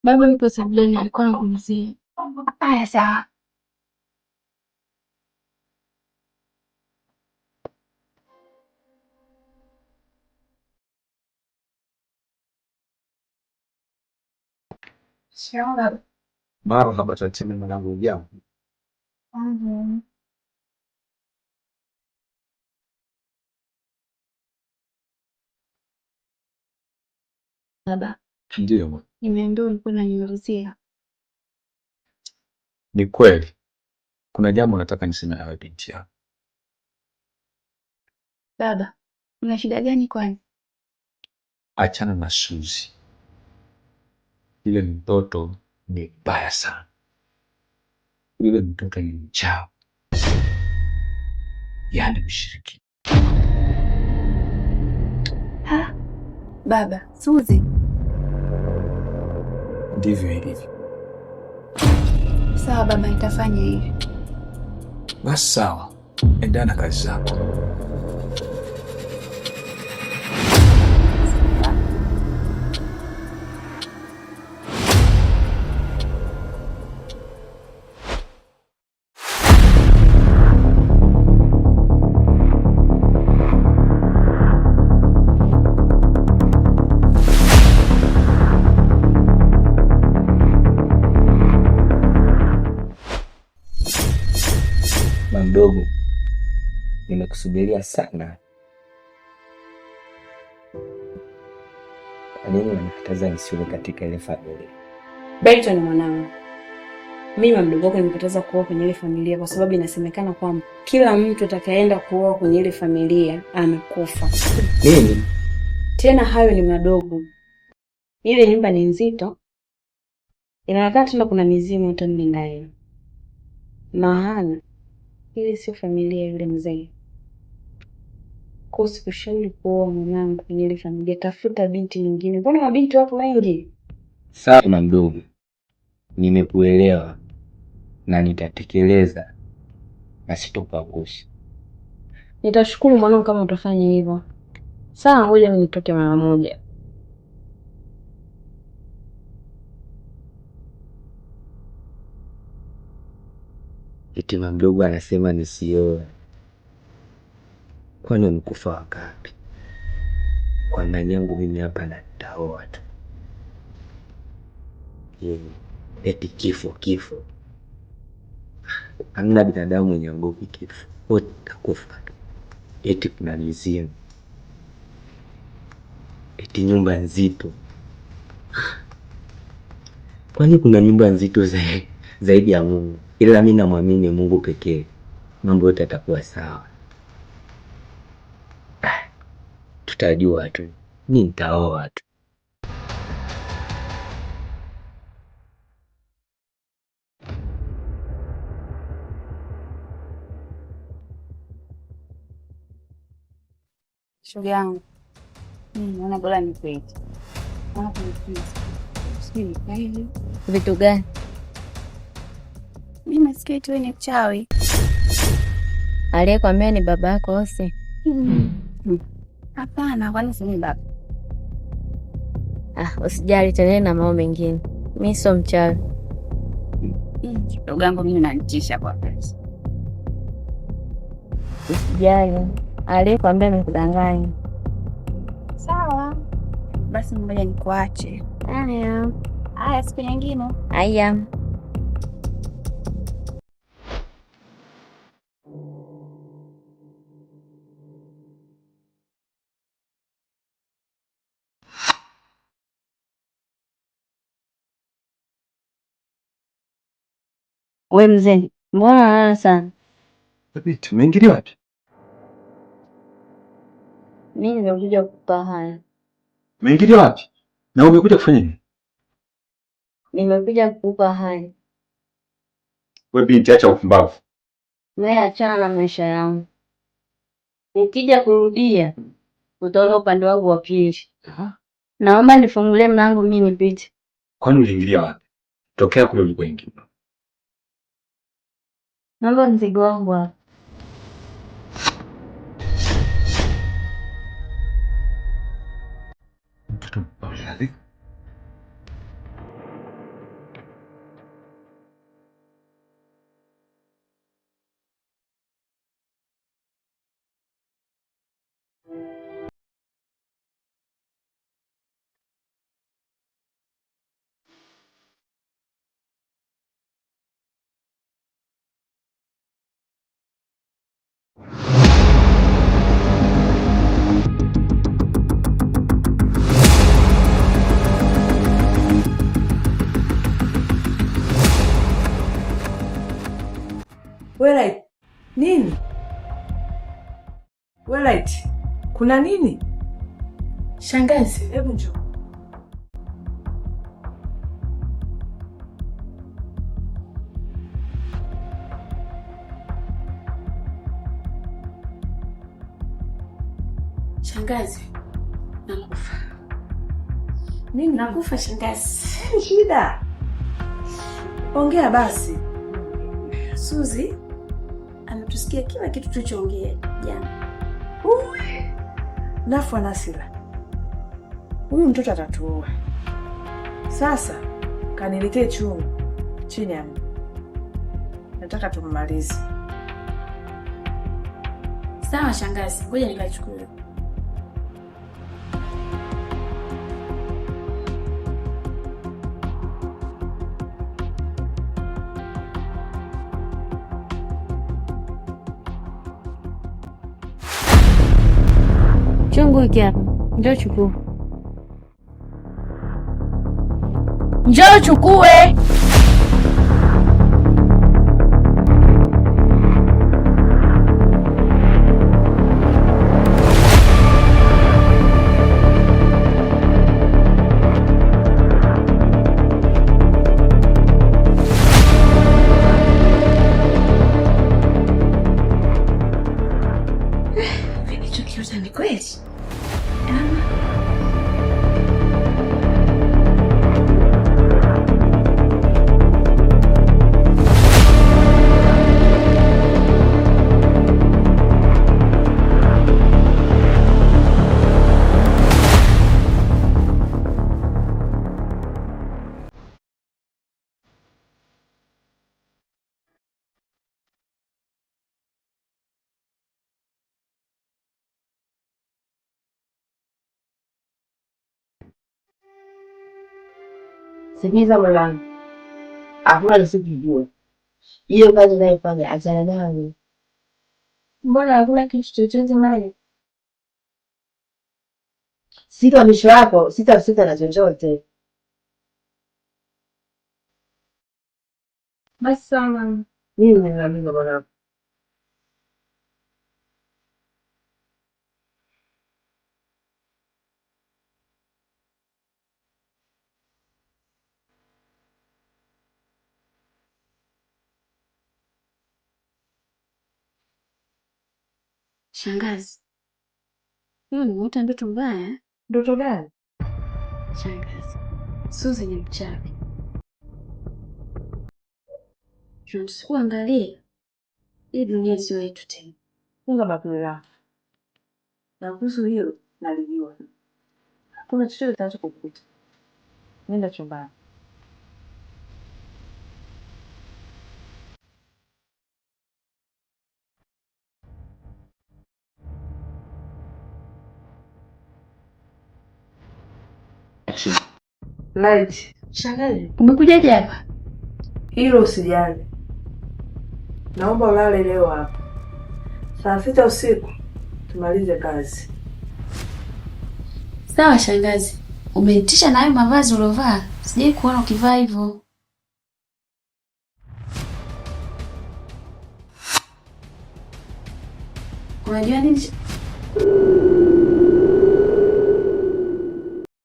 Baba yupo sebuleni alikuwa anakuulizia. Haya sawa. Shikamoo. Marhaba tatimi mwanangu, jambo. Baba, Ndio. nimeambiwa ulikuwa unaniulizia. Ni kweli. Kuna jambo nataka niseme nawe binti yangu. Baba, una shida gani kwani? Achana na Suzi. Yule mtoto ni mbaya sana. Yule mtoto ni mchawi. Yaani mshiriki. Ha? Baba, Suzi. Ndivyo ilivyo. Sawa baba, nitafanya hivi. Basi sawa. Endelea na kazi zako. Mdogo, nimekusubiria sana. Kwa nini unanikataza nisiwe katika ile familia? Benton mwanangu, mimi mdogo wako nimekataza kuoa kwenye ile familia kwa sababu inasemekana kwamba kila mtu atakayeenda kuoa kwenye ile familia amekufa. Nini? Tena hayo ni madogo. Ile nyumba ni nzito. Inaonekana tena kuna mizimu ndani ndani. Maana ile sio familia yule mzee. Sikushauri kuoa mwanangu kwenye ile familia, tafuta binti nyingine. Mbona mabinti wapo wengi? Sawa mdogo, nimekuelewa na nitatekeleza na sitopangusha. Nitashukuru mwanangu kama utafanya hivyo. Sawa, ngoja nitoke mara moja. Eti mdogo anasema nisioe. Kwani umekufa wakati? Kwa nani yangu mimi hapa nataoa tu. Eti kifo. Hamna binadamu mwenye nguvu kifo. Wote takufa. Eti kuna mizimu. Eti nyumba nzito. Kwani kuna nyumba nzito zaidi ya Mungu? Ila mimi namwamini Mungu pekee. Mambo yote yatakuwa sawa. Tutajua tu. Mimi nitaoa tu. Shoga yangu. Naona bora nikwete. Naona kuna vitu gani? Mimi nasikia eti wewe ni mchawi. Aliyekwambia ni baba yako Ose? Hapana, kwani si baba? Usijali, tena na mambo mengine. Mimi sio mchawi. Shoga yangu mimi unanitisha kwa kweli. Usijali. Aliyekwambia amekudanganya. Sawa. Basi ngoja nikuache. Haya, siku nyingine. Haya. We mzee, mbona unalala sana? Binti, umeingilia wapi? Mimi nimekuja kukupa haya. Umeingilia wapi? Na umekuja kufanya nini? Nimekuja kukupa haya. Wewe binti, acha upumbavu. Wewe achana na maisha yangu. Ukija kurudia, utaona upande wangu wa pili. Naomba nifungulie mlango mimi nipite. Kwani uliingilia wapi? Tokea kule ulikoingia. Naomba mzigo wangu hapa. Mtoto mpole. Welight. Nini? Welight. Kuna nini? Shangazi, Hebu njoo. shangazi. Nakufa. Nini? Nakufa shangazi. Shida. Ongea basi. Suzi ametusikia kila kitu tulichoongea jana. Nafu Anasila. Huyu mtoto atatuua. Sasa kaniletee chungu chini ya mti. Nataka tummalize. Sawa shangazi, ngoja nikachukue. Chungu hiki hapa. Njoo chukua. Njoo chukue. Vinichokiuza ni kweli. Sikiza mwanangu, hakuna nisikujua. Hiyo kazi unayofanya achana nayo. Mbona hakuna kitu chochote mali? Sita misho yako, sita na chochote. Basi sana. Mimi ninaamini mwanangu. Shangazi. Hiyo nimeota ndoto mbaya. Ndoto gani? Shangazi. Suzi ni mchawi. Tunasikuangalia. Hii dunia sio yetu tena. Funga mapema. Na kuhusu hiyo nalijua. Hakuna chochote kinachokukuta. Nenda chumbani. Light. Shangazi, umekujaje hapa? Hilo usijali. Naomba ulale leo hapa. Saa 6 usiku tumalize kazi. Sawa shangazi. Umenitisha na hayo mavazi ulovaa. Sijai kuona ukivaa hivyo. Unajua nini?